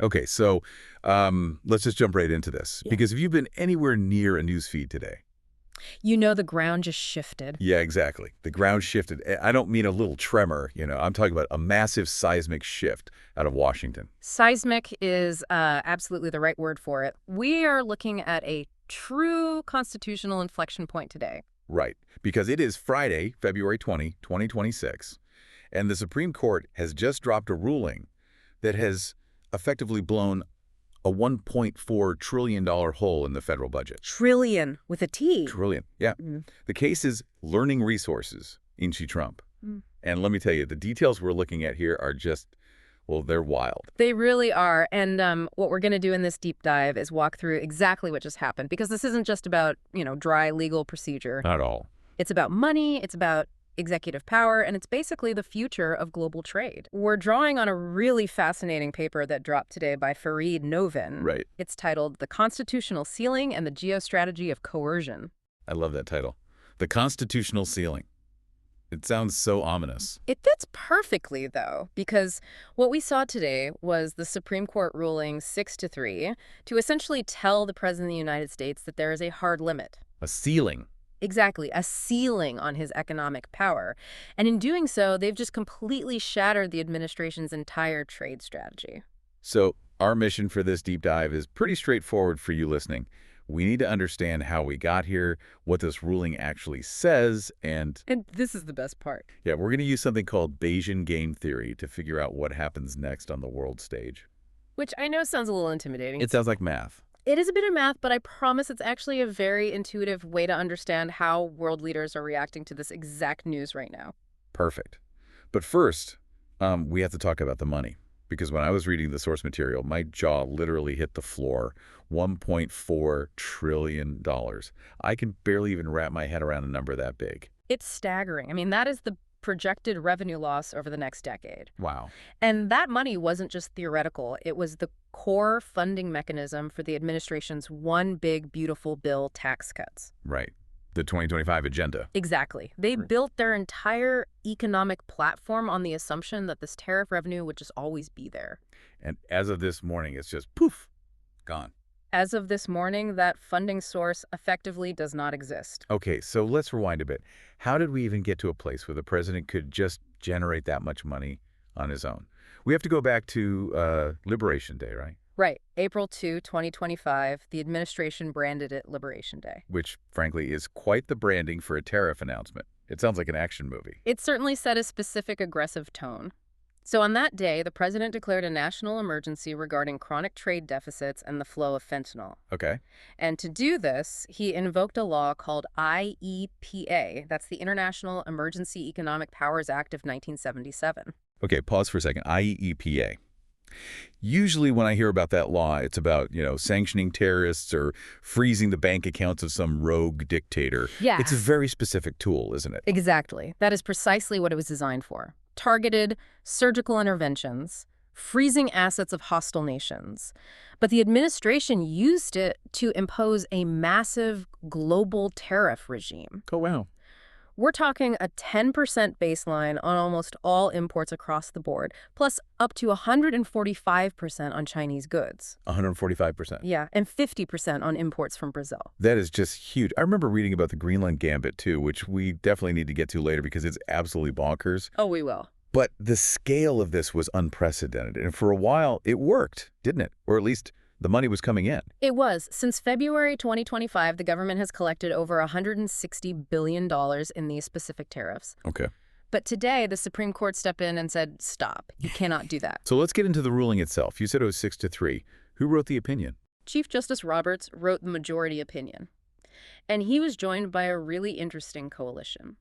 Okay, so let's just jump right into this. Yeah. Because if you've been anywhere near a news feed today, You know the ground just shifted. yeah, exactly. The ground shifted. I don't mean a little tremor, I'm talking about a massive seismic shift out of Washington. Seismic is absolutely the right word for it. We are looking at a true constitutional inflection point today. Right, because it is Friday, February 2026, and the Supreme Court has just dropped a ruling that has effectively blown a $1.4 trillion hole in the federal budget. Trillion with a T. Trillion, yeah. Mm. The case is learning resources, Inchi Trump. Mm. And let me tell you, the details we're looking at here are just, well, they're wild. They really are. And what we're going to do in this deep dive is walk through exactly what just happened, because this isn't just about, dry legal procedure. Not all. It's about money. It's about executive power, and it's basically the future of global trade. We're drawing on a really fascinating paper that dropped today by Fareed Novin. Right. It's titled The Constitutional Ceiling and the Geostrategy of Coercion. I love that title. The Constitutional Ceiling. It sounds so ominous. It fits perfectly, though, because what we saw today was the Supreme Court ruling 6-3 to essentially tell the President of the United States that there is a hard limit. A ceiling. Exactly, a ceiling on his economic power. And in doing so, they've just completely shattered the administration's entire trade strategy. So our mission for this deep dive is pretty straightforward for you listening. We need to understand how we got here, what this ruling actually says, and this is the best part. yeah, we're going to use something called Bayesian game theory to figure out what happens next on the world stage. Which I know sounds a little intimidating. It sounds like math. It is a bit of math, but I promise it's actually a very intuitive way to understand how world leaders are reacting to this exact news right now. Perfect. But first, we have to talk about the money. Because when I was reading the source material, my jaw literally hit the floor. $1.4 trillion. I can barely even wrap my head around a number that big. It's staggering. I mean, that is the projected revenue loss over the next decade. Wow. And that money wasn't just theoretical. It was the core funding mechanism for the administration's one big, beautiful bill tax cuts. Right. The 2025 agenda. Exactly. They built their entire economic platform on the assumption that this tariff revenue would just always be there. And as of this morning, it's just poof, gone. As of this morning, that funding source effectively does not exist. Okay, so let's rewind a bit. How did we even get to a place where the president could just generate that much money on his own? We have to go back to Liberation Day, right? Right. April 2, 2025, the administration branded it Liberation Day. Which, frankly, is quite the branding for a tariff announcement. It sounds like an action movie. It certainly set a specific aggressive tone. So on that day, the president declared a national emergency regarding chronic trade deficits and the flow of fentanyl. Okay. And to do this, he invoked a law called IEPA. That's the International Emergency Economic Powers Act of 1977. Okay, pause for a second. IEPA. Usually when I hear about that law, it's about, sanctioning terrorists or freezing the bank accounts of some rogue dictator. Yeah. It's a very specific tool, isn't it? Exactly. That is precisely what it was designed for. Targeted surgical interventions, freezing assets of hostile nations. But the administration used it to impose a massive global tariff regime. Oh, wow. We're talking a 10% baseline on almost all imports across the board, plus up to 145% on Chinese goods. 145%. Yeah, and 50% on imports from Brazil. That is just huge. I remember reading about the Greenland Gambit, too, which we definitely need to get to later because it's absolutely bonkers. Oh, we will. But the scale of this was unprecedented. And for a while, it worked, didn't it? Or at least the money was coming in. It was. Since February 2025, the government has collected over $160 billion in these specific tariffs. Okay. But today, the Supreme Court stepped in and said, stop, you cannot do that. So let's get into the ruling itself. You said it was 6-3. Who wrote the opinion? Chief Justice Roberts wrote the majority opinion. And he was joined by a really interesting coalition.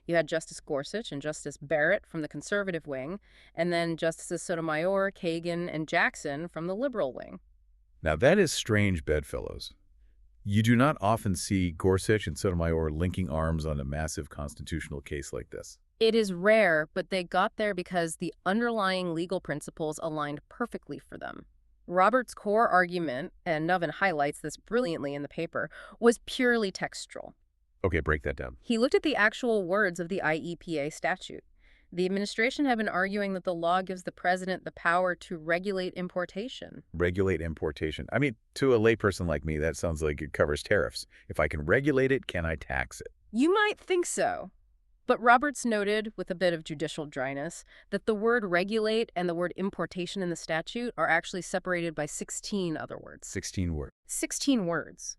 You had Justice Gorsuch and Justice Barrett from the conservative wing, and then Justices Sotomayor, Kagan, and Jackson from the liberal wing. Now, that is strange bedfellows. You do not often see Gorsuch and Sotomayor linking arms on a massive constitutional case like this. It is rare, but they got there because the underlying legal principles aligned perfectly for them. Roberts' core argument, and Novin highlights this brilliantly in the paper, was purely textual. Okay, break that down. He looked at the actual words of the IEPA statute. The administration had been arguing that the law gives the president the power to regulate importation. Regulate importation. I mean, to a layperson like me, that sounds like it covers tariffs. If I can regulate it, can I tax it? You might think so. But Roberts noted, with a bit of judicial dryness, that the word regulate and the word importation in the statute are actually separated by 16 other words. 16 words. 16 words.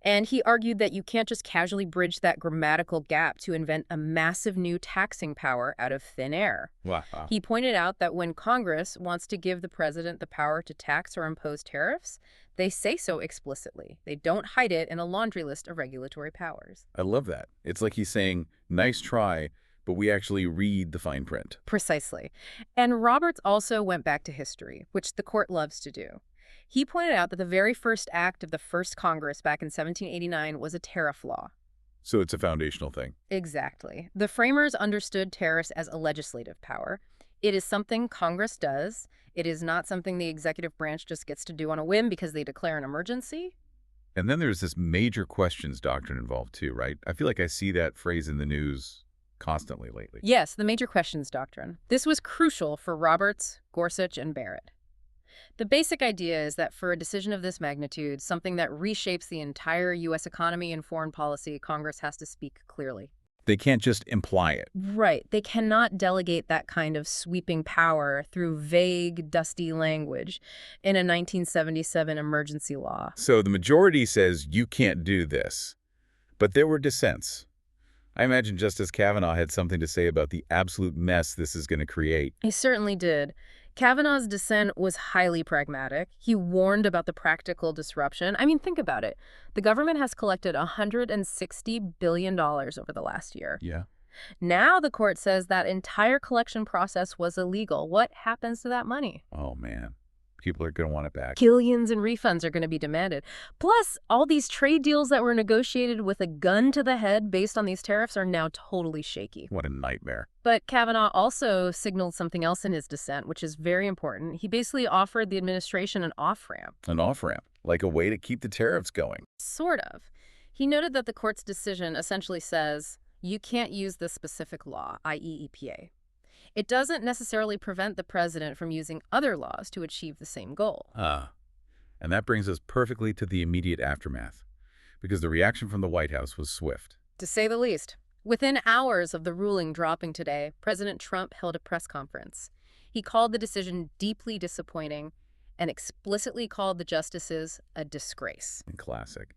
And he argued that you can't just casually bridge that grammatical gap to invent a massive new taxing power out of thin air. Wow. He pointed out that when Congress wants to give the president the power to tax or impose tariffs, they say so explicitly. They don't hide it in a laundry list of regulatory powers. I love that. It's like he's saying, nice try, but we actually read the fine print. Precisely. And Roberts also went back to history, which the court loves to do. He pointed out that the very first act of the first Congress back in 1789 was a tariff law. So it's a foundational thing. Exactly. The framers understood tariffs as a legislative power. It is something Congress does. It is not something the executive branch just gets to do on a whim because they declare an emergency. And then there's this major questions doctrine involved too, right? I feel like I see that phrase in the news constantly lately. Yes, the major questions doctrine. This was crucial for Roberts, Gorsuch, and Barrett. The basic idea is that for a decision of this magnitude, something that reshapes the entire U.S. economy and foreign policy, Congress has to speak clearly. They can't just imply it. Right. They cannot delegate that kind of sweeping power through vague, dusty language in a 1977 emergency law. So the majority says you can't do this. But there were dissents. I imagine Justice Kavanaugh had something to say about the absolute mess this is going to create. He certainly did. Kavanaugh's dissent was highly pragmatic. He warned about the practical disruption. I mean, think about it. The government has collected $160 billion over the last year. Yeah. Now the court says that entire collection process was illegal. What happens to that money? Oh, man. People are going to want it back. Billions in refunds are going to be demanded. Plus, all these trade deals that were negotiated with a gun to the head based on these tariffs are now totally shaky. What a nightmare. But Kavanaugh also signaled something else in his dissent, which is very important. He basically offered the administration an off-ramp. An off-ramp, like a way to keep the tariffs going. Sort of. He noted that the court's decision essentially says, you can't use this specific law, i.e. EPA. It doesn't necessarily prevent the president from using other laws to achieve the same goal. And that brings us perfectly to the immediate aftermath, because the reaction from the White House was swift. To say the least. Within hours of the ruling dropping today, President Trump held a press conference. He called the decision deeply disappointing and explicitly called the justices a disgrace. Classic.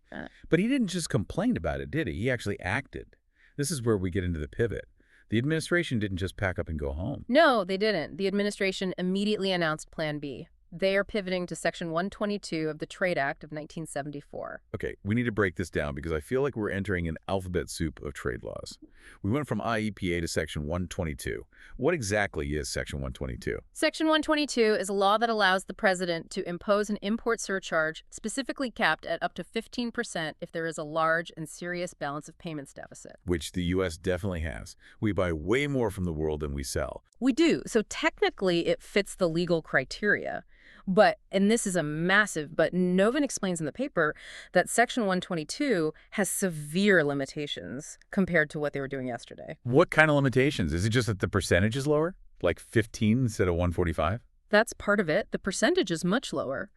But he didn't just complain about it, did he? He actually acted. This is where we get into the pivot. The administration didn't just pack up and go home. No, they didn't. The administration immediately announced Plan B. They are pivoting to Section 122 of the Trade Act of 1974. Okay, we need to break this down because I feel like we're entering an alphabet soup of trade laws. We went from IEPA to Section 122. What exactly is Section 122? Section 122 is a law that allows the president to impose an import surcharge specifically capped at up to 15% if there is a large and serious balance of payments deficit. Which the U.S. definitely has. We buy way more from the world than we sell. We do. So technically it fits the legal criteria. But, and this is a massive, but Novin explains in the paper that Section 122 has severe limitations compared to what they were doing yesterday. What kind of limitations? Is it just that the percentage is lower? Like 15 instead of 145? That's part of it. The percentage is much lower.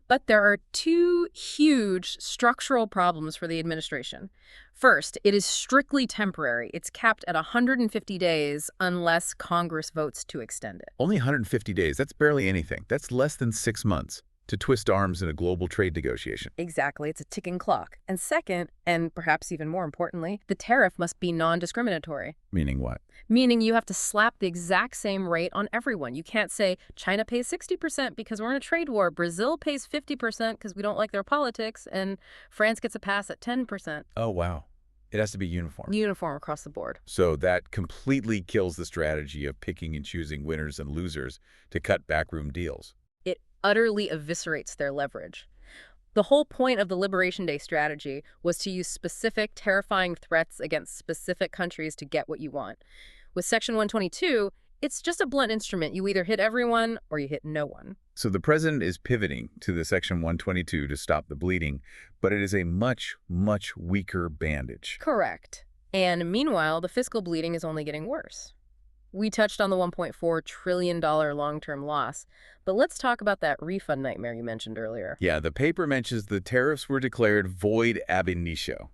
But there are two huge structural problems for the administration. First, it is strictly temporary. It's capped at 150 days unless Congress votes to extend it. Only 150 days. That's barely anything. That's less than 6 months to twist arms in a global trade negotiation. Exactly. It's a ticking clock. And second, and perhaps even more importantly, the tariff must be non-discriminatory. Meaning what? Meaning you have to slap the exact same rate on everyone. You can't say China pays 60% because we're in a trade war, Brazil pays 50% because we don't like their politics, and France gets a pass at 10%. Oh, wow. It has to be uniform. Uniform across the board. So that completely kills the strategy of picking and choosing winners and losers to cut backroom deals. It utterly eviscerates their leverage. The whole point of the Liberation Day strategy was to use specific terrifying threats against specific countries to get what you want. With Section 122, it's just a blunt instrument. You either hit everyone or you hit no one. So the president is pivoting to the Section 122 to stop the bleeding, but it is a much, much weaker bandage. Correct. And meanwhile, the fiscal bleeding is only getting worse. We touched on the $1.4 trillion long-term loss, but let's talk about that refund nightmare you mentioned earlier. Yeah, the paper mentions the tariffs were declared void ab initio.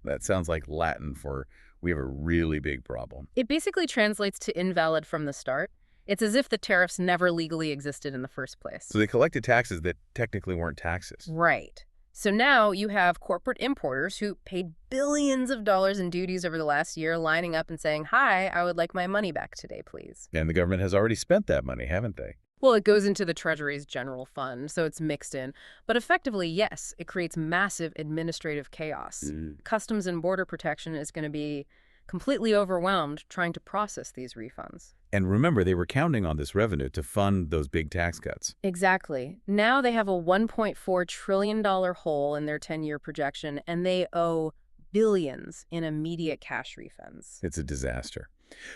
That sounds like Latin for we have a really big problem. It basically translates to invalid from the start. It's as if the tariffs never legally existed in the first place. So they collected taxes that technically weren't taxes. Right. So now you have corporate importers who paid billions of dollars in duties over the last year lining up and saying, "Hi, I would like my money back today, please." And the government has already spent that money, haven't they? Well, it goes into the Treasury's general fund, so it's mixed in. But effectively, yes, it creates massive administrative chaos. Customs and Border Protection is going to be completely overwhelmed trying to process these refunds. And remember, they were counting on this revenue to fund those big tax cuts. Exactly. Now they have a $1.4 trillion hole in their 10-year projection, and they owe billions in immediate cash refunds. It's a disaster.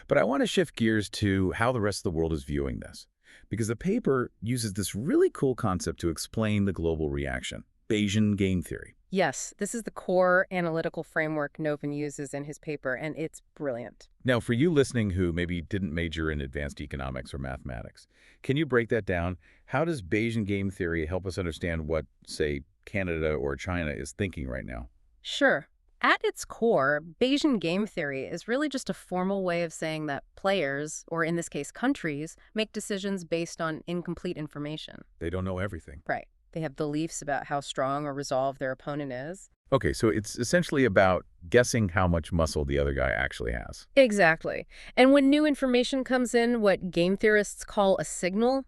But I want to shift gears to how the rest of the world is viewing this. Because the paper uses this really cool concept to explain the global reaction, Bayesian game theory. Yes, this is the core analytical framework Novin uses in his paper, and it's brilliant. Now, for you listening who maybe didn't major in advanced economics or mathematics, can you break that down? How does Bayesian game theory help us understand what, say, Canada or China is thinking right now? Sure. At its core, Bayesian game theory is really just a formal way of saying that players, or in this case countries, make decisions based on incomplete information. They don't know everything. Right. They have beliefs about how strong or resolved their opponent is. Okay, so it's essentially about guessing how much muscle the other guy actually has. Exactly. And when new information comes in, what game theorists call a signal,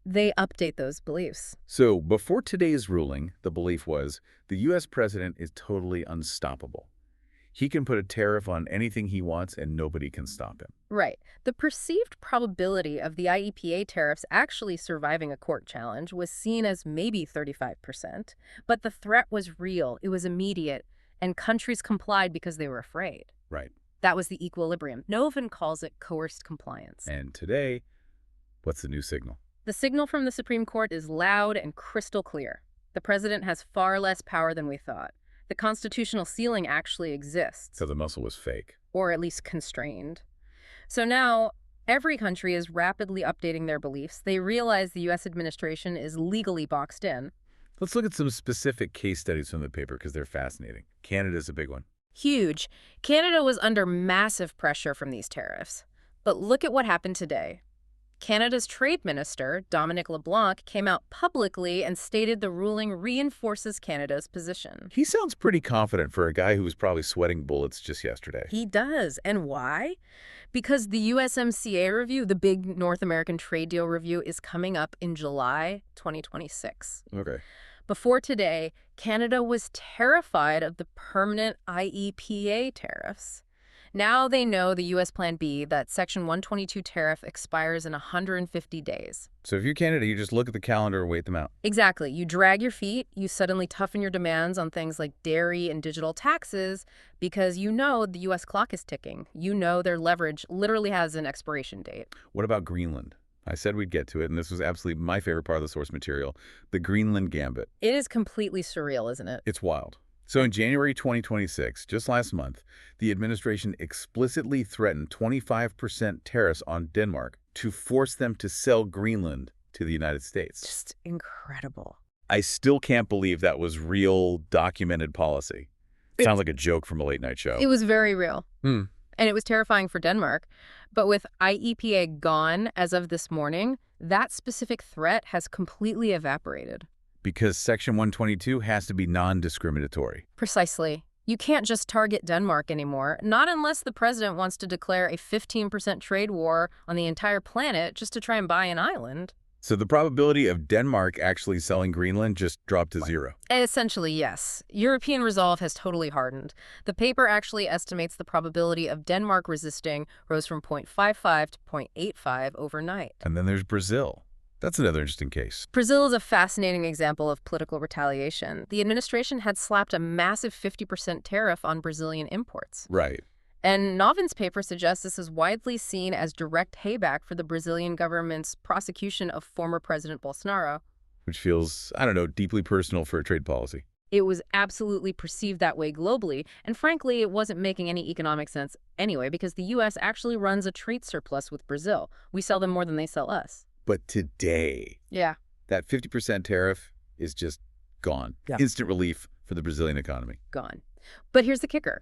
they update those beliefs. So before today's ruling, the belief was the U.S. president is totally unstoppable. He can put a tariff on anything he wants and nobody can stop him. Right. The perceived probability of the IEPA tariffs actually surviving a court challenge was seen as maybe 35%, but the threat was real, it was immediate, and countries complied because they were afraid. Right. That was the equilibrium. Novin calls it coerced compliance. And today, what's the new signal? The signal from the Supreme Court is loud and crystal clear. The president has far less power than we thought. The constitutional ceiling actually exists. So the muscle was fake. Or at least constrained. So now, every country is rapidly updating their beliefs. They realize the U.S. administration is legally boxed in. Let's look at some specific case studies from the paper because they're fascinating. Canada's a big one. Huge. Canada was under massive pressure from these tariffs. But look at what happened today. Canada's trade minister, Dominic LeBlanc, came out publicly and stated the ruling reinforces Canada's position. He sounds pretty confident for a guy who was probably sweating bullets just yesterday. He does. And why? Because the USMCA review, the big North American trade deal review, is coming up in July 2026. Okay. Before today, Canada was terrified of the permanent IEPA tariffs. Now they know the U.S. Plan B, that Section 122 tariff expires in 150 days. So if you're Canada, you just look at the calendar and wait them out. Exactly. You drag your feet, you suddenly toughen your demands on things like dairy and digital taxes because you know the U.S. clock is ticking. You know their leverage literally has an expiration date. What about Greenland? I said we'd get to it, and this was absolutely my favorite part of the source material, the Greenland Gambit. It is completely surreal, isn't it? It's wild. So in January 2026, just last month, the administration explicitly threatened 25% tariffs on Denmark to force them to sell Greenland to the United States. Just incredible. I still can't believe that was real, documented policy. Sounds like a joke from a late-night show. It was very real. Hmm. And it was terrifying for Denmark. But with IEPA gone as of this morning, that specific threat has completely evaporated. Because Section 122 has to be non-discriminatory. Precisely. You can't just target Denmark anymore, not unless the president wants to declare a 15% trade war on the entire planet just to try and buy an island. So the probability of Denmark actually selling Greenland just dropped to zero. Essentially, yes. European resolve has totally hardened. The paper actually estimates the probability of Denmark resisting rose from 0.55 to 0.85 overnight. And then there's Brazil. That's another interesting case. Brazil is a fascinating example of political retaliation. The administration had slapped a massive 50% tariff on Brazilian imports. Right. And Novin's paper suggests this is widely seen as direct payback for the Brazilian government's prosecution of former President Bolsonaro. Which feels, I don't know, deeply personal for a trade policy. It was absolutely perceived that way globally, and frankly, it wasn't making any economic sense anyway because the U.S. actually runs a trade surplus with Brazil. We sell them more than they sell us. But today, Yeah. that 50% tariff is just gone. Yeah. Instant relief for the Brazilian economy. Gone. But here's the kicker.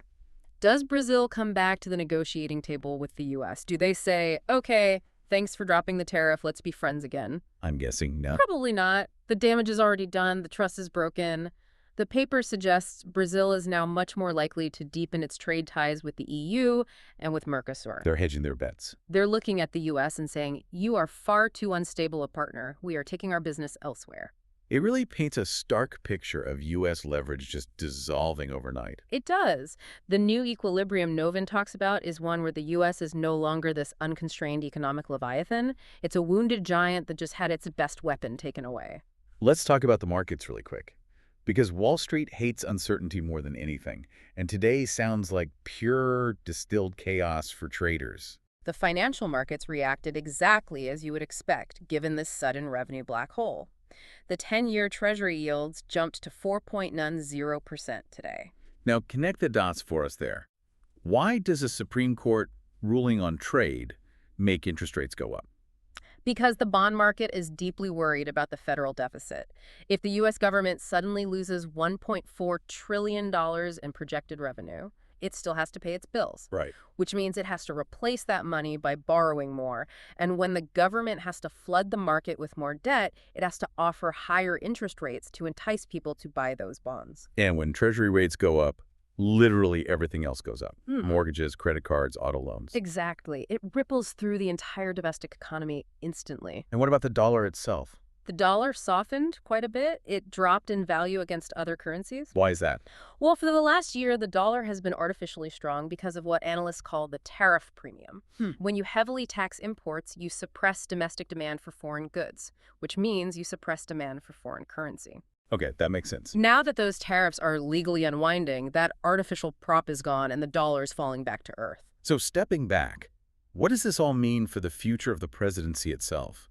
Does Brazil come back to the negotiating table with the U.S.? Do they say, okay, thanks for dropping the tariff, let's be friends again? I'm guessing no. Probably not. The damage is already done, the trust is broken. The paper suggests Brazil is now much more likely to deepen its trade ties with the EU and with Mercosur. They're hedging their bets. They're looking at the U.S. and saying, you are far too unstable a partner. We are taking our business elsewhere. It really paints a stark picture of U.S. leverage just dissolving overnight. It does. The new equilibrium Novin talks about is one where the U.S. is no longer this unconstrained economic leviathan. It's a wounded giant that just had its best weapon taken away. Let's talk about the markets really quick. Because Wall Street hates uncertainty more than anything, and today sounds like pure distilled chaos for traders. The financial markets reacted exactly as you would expect, given this sudden revenue black hole. The 10-year Treasury yields jumped to 4.90% today. Now, connect the dots for us there. Why does a Supreme Court ruling on trade make interest rates go up? Because the bond market is deeply worried about the federal deficit. If the U.S. government suddenly loses $1.4 trillion in projected revenue, it still has to pay its bills. Right. Which means it has to replace that money by borrowing more. And when the government has to flood the market with more debt, it has to offer higher interest rates to entice people to buy those bonds. And when Treasury rates go up, literally everything else goes up. Mortgages, credit cards, auto loans. Exactly. It ripples through the entire domestic economy instantly. And what about the dollar itself? The dollar softened quite a bit. It dropped in value against other currencies. Why is that? Well, for the last year, the dollar has been artificially strong because of what analysts call the tariff premium. When you heavily tax imports, you suppress domestic demand for foreign goods, which means you suppress demand for foreign currency. Okay, that makes sense. Now that those tariffs are legally unwinding, that artificial prop is gone and the dollar is falling back to earth. So stepping back, what does this all mean for the future of the presidency itself?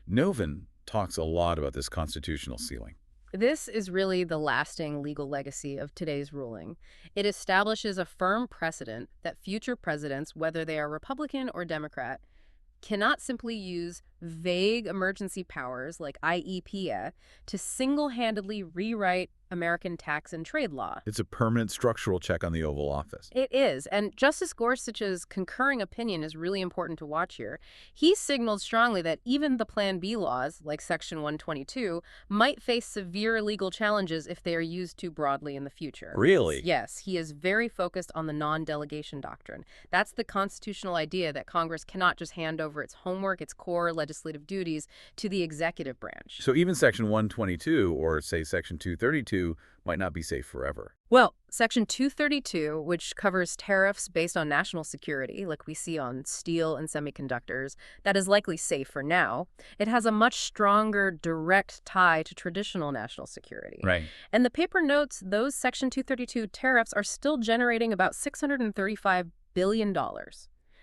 Novin talks a lot about this constitutional ceiling. This is really the lasting legal legacy of today's ruling. It establishes a firm precedent that future presidents, whether they are Republican or Democrat, cannot simply use vague emergency powers like IEPA to single-handedly rewrite American tax and trade law. It's a permanent structural check on the Oval Office. It is, and Justice Gorsuch's concurring opinion is really important to watch here. He signaled strongly that even the Plan B laws, like Section 122, might face severe legal challenges if they are used too broadly in the future. Really? Yes, he is very focused on the non-delegation doctrine. That's the constitutional idea that Congress cannot just hand over its homework, its core legislative duties, to the executive branch. So even Section 122 or, say, Section 232 might not be safe forever. Well, Section 232, which covers tariffs based on national security, like we see on steel and semiconductors, that is likely safe for now. It has a much stronger direct tie to traditional national security. Right. And the paper notes those Section 232 tariffs are still generating about $635 billion.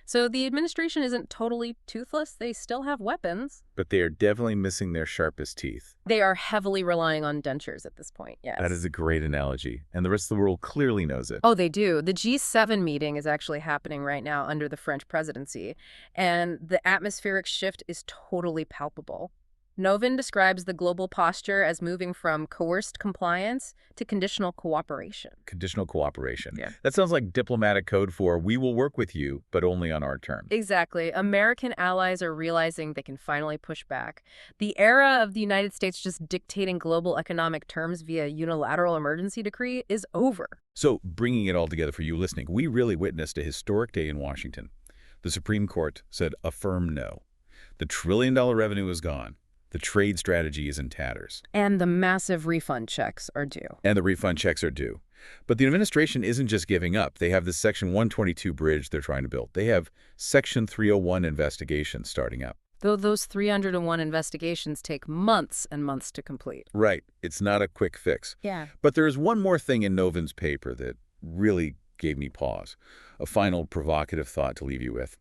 So the administration isn't totally toothless. They still have weapons. But they are definitely missing their sharpest teeth. They are heavily relying on dentures at this point, yes. That is a great analogy, and the rest of the world clearly knows it. Oh, they do. The G7 meeting is actually happening right now under the French presidency, and the atmospheric shift is totally palpable. Novin describes the global posture as moving from coerced compliance to conditional cooperation. Conditional cooperation. Yeah. That sounds like diplomatic code for we will work with you, but only on our terms. Exactly. American allies are realizing they can finally push back. The era of the United States just dictating global economic terms via unilateral emergency decree is over. So, bringing it all together for you listening, we really witnessed a historic day in Washington. The Supreme Court said a firm no. The trillion-dollar revenue is gone. The trade strategy is in tatters. And the massive refund checks are due. And the refund checks are due. But the administration isn't just giving up. They have the Section 122 bridge they're trying to build. They have Section 301 investigations starting up. Though those 301 investigations take months and months to complete. Right. It's not a quick fix. Yeah. But there is one more thing in Novin's paper that really gave me pause. A final provocative thought to leave you with.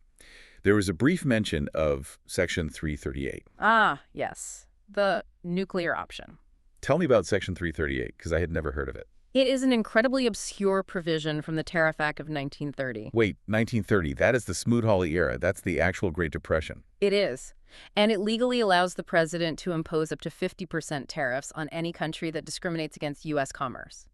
There was a brief mention of Section 338. Ah, yes. The nuclear option. Tell me about Section 338, because I had never heard of it. It is an incredibly obscure provision from the Tariff Act of 1930. Wait, 1930, that is the Smoot-Hawley era. That's the actual Great Depression. It is. And it legally allows the president to impose up to 50% tariffs on any country that discriminates against U.S. commerce.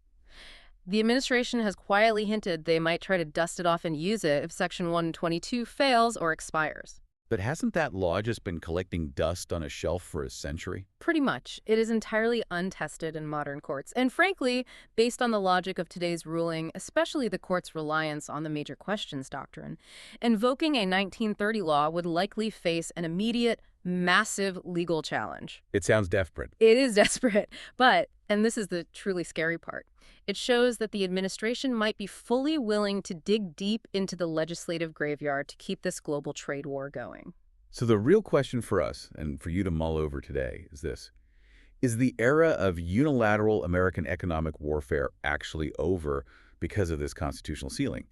The administration has quietly hinted they might try to dust it off and use it if Section 122 fails or expires. But hasn't that law just been collecting dust on a shelf for a century? Pretty much. It is entirely untested in modern courts. And frankly, based on the logic of today's ruling, especially the court's reliance on the major questions doctrine, invoking a 1930 law would likely face an immediate, massive legal challenge. It sounds desperate. It is desperate, but, and this is the truly scary part, it shows that the administration might be fully willing to dig deep into the legislative graveyard to keep this global trade war going. So the real question for us, and for you to mull over today, is this. Is the era of unilateral American economic warfare actually over because of this constitutional ceiling?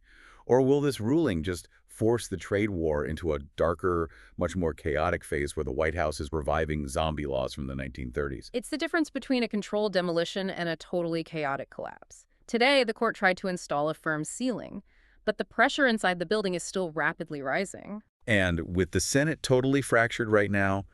Or will this ruling just force the trade war into a darker, much more chaotic phase where the White House is reviving zombie laws from the 1930s? It's the difference between a controlled demolition and a totally chaotic collapse. Today, the court tried to install a firm ceiling, but the pressure inside the building is still rapidly rising. And with the Senate totally fractured right now,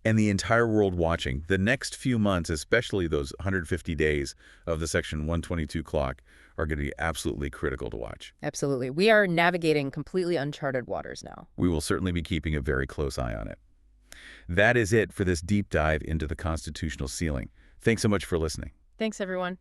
and the entire world watching, the next few months, especially those 150 days of the Section 122 clock, are going to be absolutely critical to watch. Absolutely. We are navigating completely uncharted waters now. We will certainly be keeping a very close eye on it. That is it for this deep dive into the constitutional ceiling. Thanks so much for listening. Thanks, everyone.